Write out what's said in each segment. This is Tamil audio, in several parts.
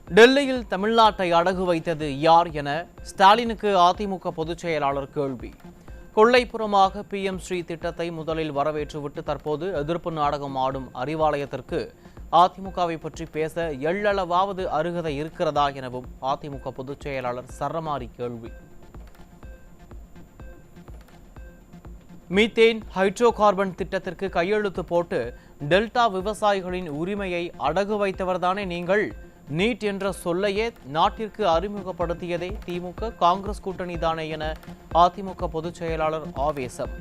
டெல்லியில் தமிழ்நாட்டை அடகு வைத்தது யார் என ஸ்டாலினுக்கு அதிமுக பொதுச் செயலாளர் கேள்வி. கொள்ளைப்புறமாக PM ஸ்ரீ திட்டத்தை முதலில் வரவேற்றுவிட்டு தற்போது எதிர்ப்பு நாடகம் ஆடும் அறிவாலயத்திற்கு அதிமுகவை பற்றி பேச எள்ளளவாவது அருகதை இருக்கிறதா எனவும் அதிமுக பொதுச் செயலாளர் சரமாரி கேள்வி. மீத்தேன் ஹைட்ரோ கார்பன் திட்டத்திற்கு கையெழுத்து போட்டு டெல்டா விவசாயிகளின் உரிமையை அடகு வைத்தவர்தானே நீங்கள்? நீட் என்ற சொல்லையே நாட்டிற்கு அறிமுகப்படுத்தியதே திமுக காங்கிரஸ் கூட்டணி தானே என அதிமுக பொதுச் செயலாளர் ஆவேசம்.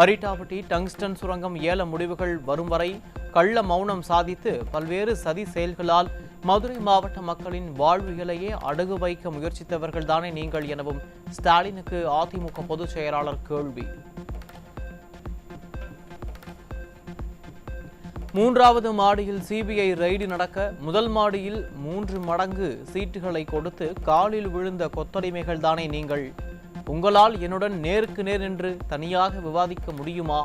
அரிட்டாபட்டி டங்ஸ்டன் சுரங்கம் ஏல முடிவுகள் வரும் வரை கள்ள மௌனம் சாதித்து பல்வேறு சதி செயல்களால் மதுரை மாவட்ட மக்களின் வாழ்வியலையே அடகு வைக்க முயற்சித்தவர்கள் தானே நீங்கள் எனவும் ஸ்டாலினுக்கு அதிமுக பொதுச் செயலாளர் கேள்வி. மூன்றாவது மாடியில் CBI ரெய்டு நடக்க முதல் மாடியில் 3 மடங்கு சீட்டுகளை கொடுத்து காலில் விழுந்த கொத்தடிமைகள் தானே நீங்கள்? உங்களால் என்னுடன் நேருக்கு நேர் நின்று தனியாக விவாதிக்க முடியுமா?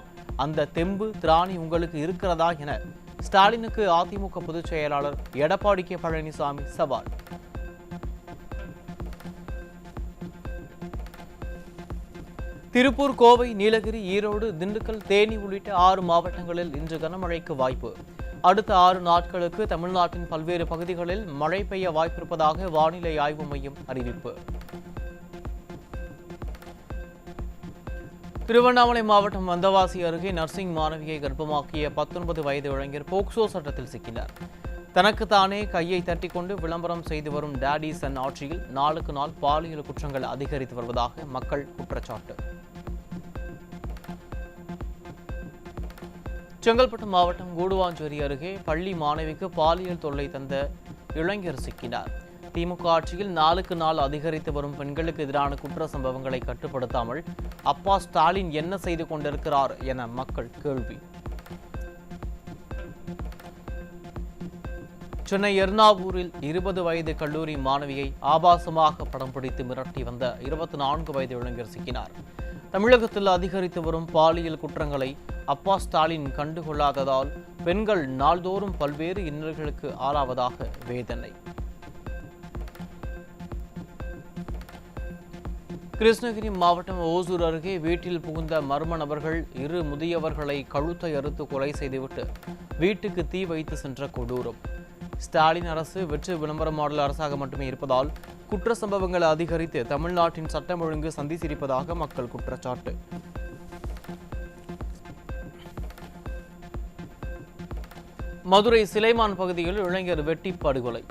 அந்த தெம்பு திராணி உங்களுக்கு இருக்கிறதா என ஸ்டாலினுக்கு அதிமுக பொதுச் செயலாளர் எடப்பாடி கே பழனிசாமி சவால். திருப்பூர், கோவை, நீலகிரி, ஈரோடு, திண்டுக்கல், தேனி உள்ளிட்ட 6 மாவட்டங்களில் இன்று கனமழைக்கு வாய்ப்பு. அடுத்த 6 நாட்களுக்கு தமிழ்நாட்டின் பல்வேறு பகுதிகளில் மழை பெய்ய வாய்ப்பிருப்பதாக வானிலை ஆய்வு மையம் அறிவிப்பு. திருவண்ணாமலை மாவட்டம் வந்தவாசி அருகே நர்சிங் மாணவியை கர்ப்பமாக்கிய 19 வயது இளைஞர் போக்சோ சட்டத்தில் சிக்கினார். தனக்குத்தானே கையை தட்டிக்கொண்டு விளம்பரம் செய்து வரும் டாடி சன் ஆட்சியில் நாளுக்கு நாள் பாலியல் குற்றங்கள் அதிகரித்து வருவதாக மக்கள் குற்றச்சாட்டு. செங்கல்பட்டு மாவட்டம் கூடுவாஞ்சேரி அருகே பள்ளி மாணவிக்கு பாலியல் தொல்லை தந்த இளைஞர் சிக்கினார். திமுக ஆட்சியில் நாளுக்கு நாள் அதிகரித்து வரும் பெண்களுக்கு எதிரான குற்ற சம்பவங்களை கட்டுப்படுத்தாமல் அப்பா ஸ்டாலின் என்ன செய்து கொண்டிருக்கிறார் என மக்கள் கேள்வி. சென்னை எர்ணாவூரில் 20 வயது கல்லூரி மாணவியை ஆபாசமாக படம் பிடித்து மிரட்டி வந்த 24 வயது இளைஞர் சிக்கினார். தமிழகத்தில் அதிகரித்து வரும் பாலியல் குற்றங்களை அப்பா ஸ்டாலின் கண்டுகொள்ளாததால் பெண்கள் நாள்தோறும் பல்வேறு இன்னல்களுக்கு ஆளாவதாக வேதனை. கிருஷ்ணகிரி மாவட்டம் ஓசூர் அருகே வீட்டில் புகுந்த மர்ம நபர்கள் 2 முதியவர்களை கழுத்தை அறுத்து கொலை செய்துவிட்டு வீட்டுக்கு தீ வைத்து சென்ற கொடூரம். ஸ்டாலின் அரசு வெற்று விளம்பர மாடல் அரசாக மட்டுமே இருப்பதால் குற்ற சம்பவங்கள் அதிகரித்து தமிழ்நாட்டின் சட்டம் ஒழுங்கு சந்தி சிரிப்பதாக மக்கள் குற்றச்சாட்டு. மதுரை சிலைமான் பகுதியில் இளைஞர் வெட்டி படுகொலை.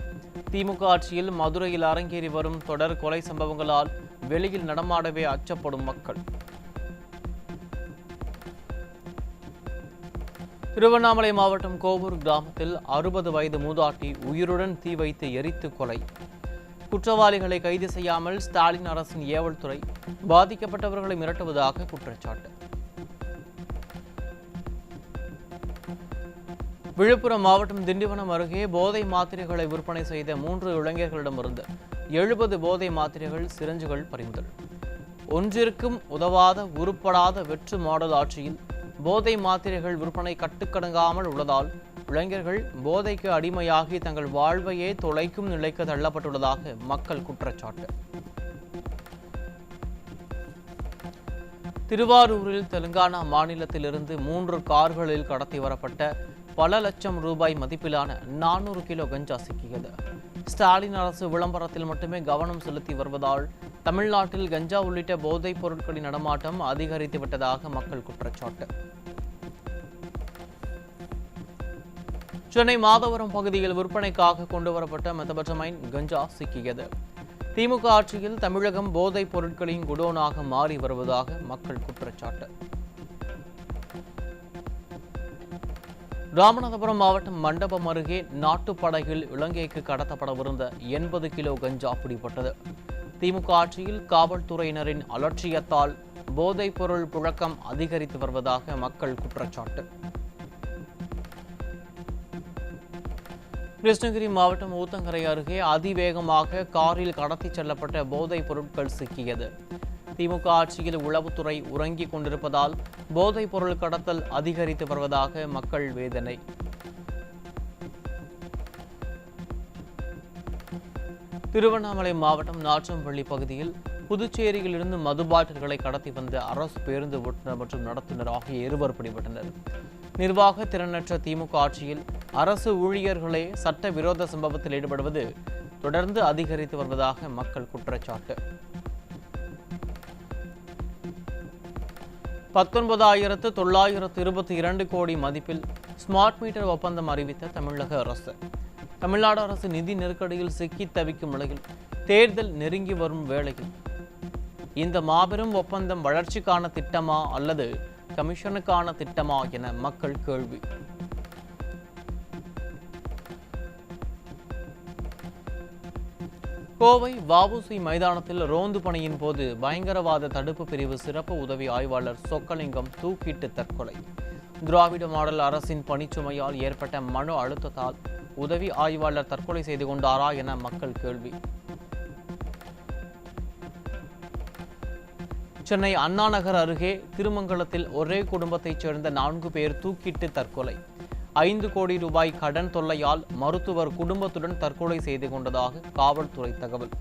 திமுக ஆட்சியில் மதுரையில் அரங்கேறி வரும் தொடர் கொலை சம்பவங்களால் வெளியில் நடமாடவே அச்சப்படும் மக்கள். திருவண்ணாமலை மாவட்டம் கோவூர் கிராமத்தில் 60 வயது மூதாட்டி உயிருடன் தீ வைத்து எரித்து கொலை. குற்றவாளிகளை கைது செய்யாமல் ஸ்டாலின் அரசின் ஏவல் துறை பாதிக்கப்பட்டவர்களை மிரட்டுவதாக குற்றச்சாட்டு. விழுப்புரம் மாவட்டம் திண்டிவனம் அருகே போதை மாத்திரைகளை விற்பனை செய்த 3 இளைஞர்களிடமிருந்து 70 போதை மாத்திரைகள் சிரஞ்சுகள் பறிமுதல். ஒன்றிற்கும் உதவாத உருப்படாத வெற்று மாடல் ஆட்சியில் போதை மாத்திரைகள் விற்பனை கட்டுக்கடங்காமல் உள்ளதால் இளைஞர்கள் போதைக்கு அடிமையாகி தங்கள் வாழ்வையே தொலைக்கும் நிலைக்கு தள்ளப்பட்டுள்ளதாக மக்கள் குற்றச்சாட்டு. திருவாரூரில் தெலுங்கானா மாநிலத்திலிருந்து 3 கார்களில் கடத்தி வரப்பட்ட பல லட்சம் ரூபாய் மதிப்பிலான 400 கிலோ கஞ்சா சிக்கியது. ஸ்டாலின் அரசு விளம்பரத்தில் மட்டுமே கவனம் செலுத்தி வருவதால் தமிழ்நாட்டில் கஞ்சா உள்ளிட்ட போதைப் பொருட்களின் நடமாட்டம் அதிகரித்து விட்டதாக மக்கள் குற்றச்சாட்டு. சென்னை மாதவரம் பகுதியில் விற்பனைக்காக கொண்டுவரப்பட்ட மெத்தபெட்டமைன் கஞ்சா சிக்கியது. திமுக ஆட்சியில் தமிழகம் போதைப் பொருட்களின் குடோனாக மாறி வருவதாக மக்கள் குற்றச்சாட்டு. ராமநாதபுரம் மாவட்டம் மண்டபம் அருகே நாட்டுப்படகில் இலங்கைக்கு கடத்தப்படவிருந்த 80 கிலோ கஞ்சா பிடிபட்டது. திமுக ஆட்சியில் காவல்துறையினரின் அலட்சியத்தால் போதைப் பொருள் புழக்கம் அதிகரித்து வருவதாக மக்கள் குற்றச்சாட்டு. கிருஷ்ணகிரி மாவட்டம் ஊத்தங்கரை அருகே அதிவேகமாக காரில் கடத்திச் செல்லப்பட்ட போதைப் பொருட்கள் சிக்கியது. திமுக ஆட்சியில் உளவுத்துறை உறங்கிக் கொண்டிருப்பதால் போதைப் பொருள் கடத்தல் அதிகரித்து வருவதாக மக்கள் வேதனை. திருவண்ணாமலை மாவட்டம் நாற்றம்பள்ளி பகுதியில் புதுச்சேரியிலிருந்து மது பாட்டில்களை கடத்தி வந்த அரசு பேருந்து ஓட்டுநர் மற்றும் நடத்துனர் ஆகிய இருவர் பிடிபட்டனர். நிர்வாக திறனற்ற திமுக ஆட்சியில் அரசு ஊழியர்களே சட்ட விரோத சம்பவத்தில் ஈடுபடுவது தொடர்ந்து அதிகரித்து வருவதாக மக்கள் குற்றச்சாட்டு. 19,922 கோடி மதிப்பில் ஸ்மார்ட் மீட்டர் ஒப்பந்தம் அறிவித்த தமிழக அரசு. தமிழ்நாடு அரசு நிதி நெருக்கடியில் சிக்கி தவிக்கும் நிலையில் தேர்தல் நெருங்கி வரும் வேளையில் இந்த மாபெரும் ஒப்பந்தம் வளர்ச்சிக்கான திட்டமா அல்லது கமிஷனுக்கான திட்டமா என மக்கள் கேள்வி. கோவை வஉசி மைதானத்தில் ரோந்து பணியின் போது பயங்கரவாத தடுப்பு பிரிவு சிறப்பு உதவி ஆய்வாளர் சொக்கலிங்கம் தூக்கிட்டு தற்கொலை. திராவிட மாடல் அரசின் பணிச்சுமையால் ஏற்பட்ட மன அழுத்தத்தால் உதவி ஆய்வாளர் தற்கொலை செய்து கொண்டாரா என மக்கள் கேள்வி. சென்னை அண்ணா நகர் அருகே திருமங்கலத்தில் ஒரே குடும்பத்தைச் சேர்ந்த 4 பேர் தூக்கிட்டு தற்கொலை. 5 கோடி ரூபாய் கடன் தொல்லையால் மருத்துவர் குடும்பத்துடன் தற்கொலை செய்து கொண்டதாக காவல்துறை தகவல்.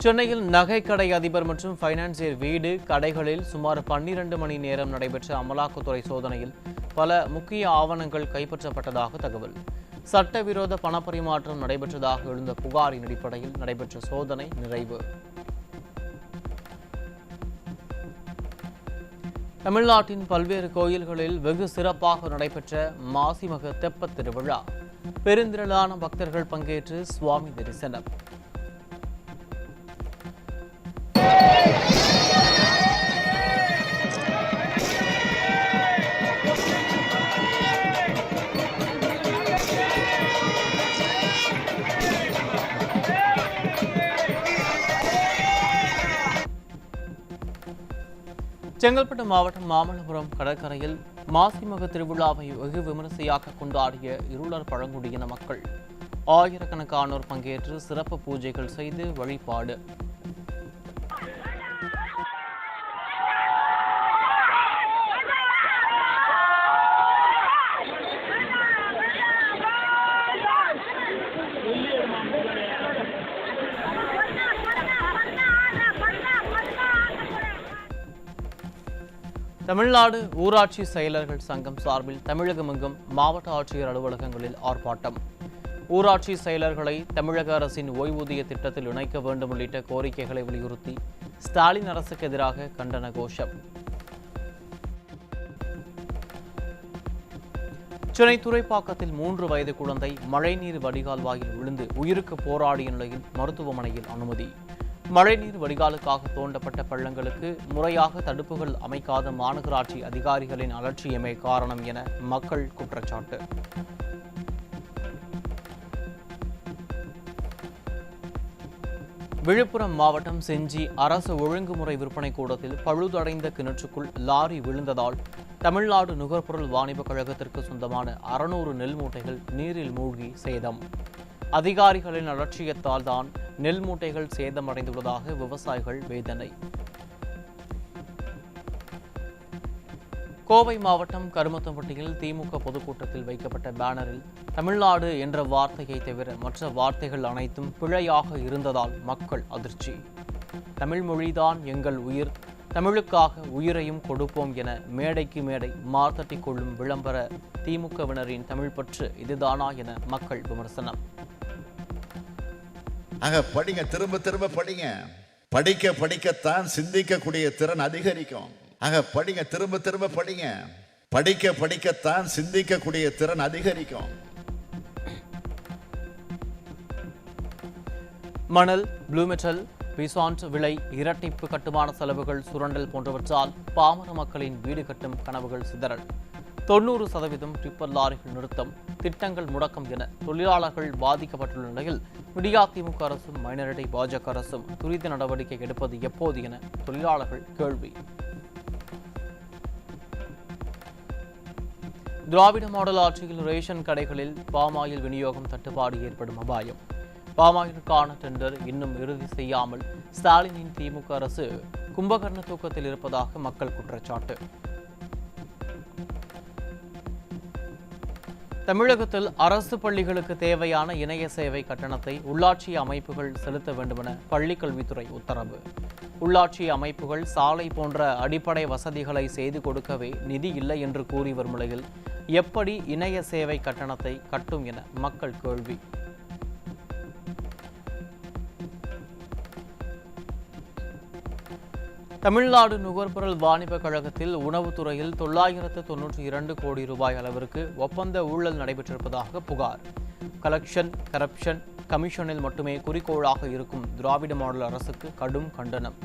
சென்னையில் நகைக்கடை அதிபர் மற்றும் பைனான்சியர் வீடு கடைகளில் சுமார் 12 மணி நேரம் நடைபெற்ற அமலாக்கத்துறை சோதனையில் பல முக்கிய ஆவணங்கள் கைப்பற்றப்பட்டதாக தகவல். சட்டவிரோத பணப்பரிமாற்றம் நடைபெற்றதாக எழுந்த புகாரின் அடிப்படையில் நடைபெற்ற சோதனை நிறைவு. தமிழ்நாட்டின் பல்வேறு கோயில்களில் வெகு சிறப்பாக நடைபெற்ற மாசிமக தெப்பத் திருவிழா. பெருந்திரளான பக்தர்கள் பங்கேற்று சுவாமி தரிசனம். செங்கல்பட்டு மாவட்டம் மாமல்லபுரம் கடற்கரையில் மாசிமக திருவிழாவை வெகு விமரிசையாக கொண்டாடிய இருளர் பழங்குடியின மக்கள். ஆயிரக்கணக்கானோர் பங்கேற்று சிறப்பு பூஜைகள் செய்து வழிபாடு. தமிழ்நாடு ஊராட்சி செயலர்கள் சங்கம் சார்பில் தமிழகமெங்கும் மாவட்ட ஆட்சியர் அலுவலகங்களில் ஆர்ப்பாட்டம். ஊராட்சி செயலர்களை தமிழக அரசின் ஓய்வூதிய திட்டத்தில் இணைக்க வேண்டும் உள்ளிட்ட கோரிக்கைகளை வலியுறுத்தி ஸ்டாலின் அரசுக்கு எதிராக கண்டன கோஷம். சென்னை துறைப்பாக்கத்தில் 3 வயது குழந்தை மழைநீர் வடிகால் வாயில் விழுந்து உயிருக்கு போராடிய நிலையில் மருத்துவமனையில் அனுமதி. மழைநீர் வடிகாலுக்காக தோண்டப்பட்ட பள்ளங்களுக்கு முறையாக தடுப்புகள் அமைக்காத மாநகராட்சி அதிகாரிகளின் அலட்சியமே காரணம் என மக்கள் குற்றச்சாட்டு. விழுப்புரம் மாவட்டம் செஞ்சி அரசு ஒழுங்குமுறை விற்பனை கூடத்தில் பழுதடைந்த கிணற்றுக்குள் லாரி விழுந்ததால் தமிழ்நாடு நுகர்பொருள் வாணிப கழகத்திற்கு சொந்தமான 600 நெல் மூட்டைகள் நீரில் மூழ்கி சேதம். அதிகாரிகளின் அலட்சியத்தால் தான் நெல் மூட்டைகள் சேதமடைந்துள்ளதாக விவசாயிகள் வேதனை. கோவை மாவட்டம் கருமத்தம்பட்டியில் திமுக பொதுக்கூட்டத்தில் வைக்கப்பட்ட பேனரில் தமிழ்நாடு என்ற வார்த்தையை தவிர மற்ற வார்த்தைகள் அனைத்தும் பிழையாக இருந்ததால் மக்கள் அதிர்ச்சி. தமிழ் மொழிதான் எங்கள் உயிர், தமிழுக்காக உயிரையும் கொடுப்போம் என மேடைக்கு மேடை மார்த்தட்டிக் கொள்ளும் விளம்பர திமுகவினரின் தமிழ் பற்று இதுதானா என மக்கள் விமர்சனம். படிங்க, திரும்ப திரும்ப படிங்க. படிக்க படிக்கத்தான் சிந்திக்கக்கூடிய திறன் அதிகரிக்கும். படிங்க, திரும்ப திரும்ப படிங்க. படிக்க படிக்கத்தான் சிந்திக்கக்கூடிய திறன் அதிகரிக்கும். மணல், ப்ளூ மெட்டல், பிசாண்ட் விலை இரட்டிப்பு, கட்டுமான செலவுகள் சுரண்டல் போன்றவற்றால் பாமர மக்களின் வீடு கட்டும் கனவுகள் சிதறல். 90% டிப்பர் லாரிகள் நிறுத்தம், திட்டங்கள் முடக்கம் என தொழிலாளர்கள் பாதிக்கப்பட்டுள்ள நிலையில் விடியா திமுக அரசும் மைனாரிட்டி பாஜக அரசும் துரித நடவடிக்கை எடுப்பது எப்போது என தொழிலாளர்கள் கேள்வி. திராவிட மாடல் ஆட்சியில் ரேஷன் கடைகளில் பாமாயில் விநியோகம் தட்டுப்பாடு ஏற்படும் அபாயம். பாமாயிலுக்கான டெண்டர் இன்னும் இறுதி செய்யாமல் ஸ்டாலினின் திமுக அரசு கும்பகர்ண தூக்கத்தில் இருப்பதாக மக்கள் குற்றச்சாட்டு. தமிழகத்தில் அரசு பள்ளிகளுக்கு தேவையான இணைய சேவை கட்டணத்தை உள்ளாட்சி அமைப்புகள் செலுத்த வேண்டுமென பள்ளிக்கல்வித்துறை உத்தரவு. உள்ளாட்சி அமைப்புகள் சாலை போன்ற அடிப்படை வசதிகளை செய்து கொடுக்கவே நிதி இல்லை என்று கூறி வரும் நிலையில் எப்படி இணைய சேவை கட்டணத்தை கட்டும் என மக்கள் கேள்வி. தமிழ்நாடு நுகர்பொருள் வாணிப கழகத்தில் உணவுத்துறையில் 992 கோடி ரூபாய் அளவிற்கு ஒப்பந்த ஊழல் நடைபெற்றிருப்பதாக புகார். கரப்ஷன் கமிஷனில் மட்டுமே குறிக்கோளாக இருக்கும் திராவிட மாடல் அரசுக்கு கடும் கண்டனம்.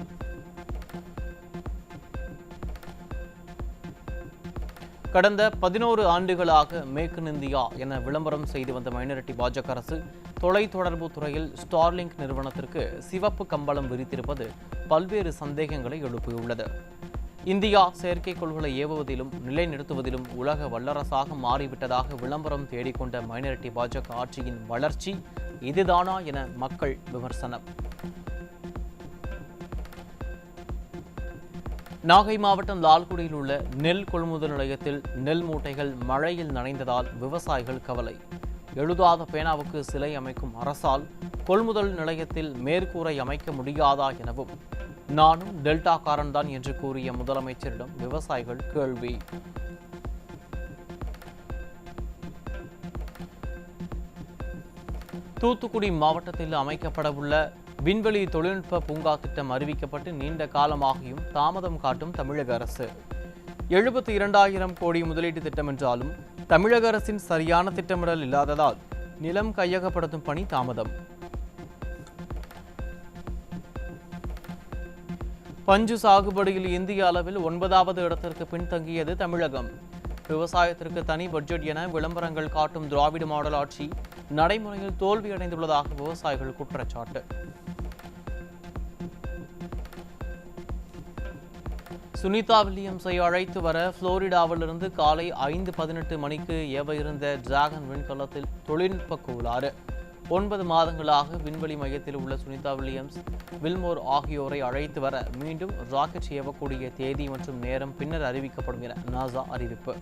கடந்த 11 ஆண்டுகளாக மேக் இன் இந்தியா என விளம்பரம் செய்து வந்த மைனாரிட்டி பாஜக அரசு தொலைத்தொடர்பு துறையில் ஸ்டார்லிங்க் நிறுவனத்திற்கு சிவப்பு கம்பளம் விரித்திருப்பது பல்வேறு சந்தேகங்களை எழுப்பியுள்ளது. இந்தியா செயற்கைக்கோள்களை ஏவுவதிலும் நிலைநிறுத்துவதிலும் உலக வல்லரசாக மாறிவிட்டதாக விளம்பரம் தேடிக்கொண்ட மைனாரிட்டி பாஜக ஆட்சியின் வளர்ச்சி இதுதானா என மக்கள் விமர்சனம். நாகை மாவட்டம் லால்குடியில் உள்ள நெல் கொள்முதல் நிலையத்தில் நெல் மூட்டைகள் மழையில் நனைந்ததால் விவசாயிகள் கவலை. எழுதாத பேனாவுக்கு சிலை அமைக்கும் அரசால் கொள்முதல் நிலையத்தில் மேற்கூரை அமைக்க முடியாதா எனவும் நானும் டெல்டாக்காரன்தான் என்று கூறிய முதலமைச்சரிடம் விவசாயிகள் கேள்வி. தூத்துக்குடி மாவட்டத்தில் அமைக்கப்படவுள்ள விண்வெளி தொழில்நுட்ப பூங்கா திட்டம் அறிவிக்கப்பட்டு நீண்ட காலமாகியும் தாமதம் காட்டும் தமிழக அரசு. 72,000 கோடி முதலீட்டு திட்டம் என்றாலும் தமிழக அரசின் சரியான திட்டமிடல் இல்லாததால் நிலம் கையகப்படுத்தும் பணி தாமதம். பஞ்சு சாகுபடியில் இந்திய அளவில் 9வது இடத்திற்கு பின்தங்கியது தமிழகம். விவசாயத்திற்கு தனி பட்ஜெட் என விளம்பரங்கள் காட்டும் திராவிட மாடல் ஆட்சி நடைமுறையில் தோல்வியடைந்துள்ளதாக விவசாயிகள் குற்றச்சாட்டு. சுனிதா வில்லியம்ஸை அழைத்து வர புளோரிடாவிலிருந்து காலை 5:18 மணிக்கு ஏவ இருந்த டிராகன் விண்கலத்தில் தொழில்நுட்ப கோளாறு. 9 மாதங்களாக விண்வெளி மையத்தில் உள்ள சுனிதா வில்லியம்ஸ், வில்மோர் ஆகியோரை அழைத்து வர மீண்டும் ராக்கெட் ஏவக்கூடிய தேதி மற்றும் நேரம் பின்னர் அறிவிக்கப்படும் என நாசா அறிவிப்பு.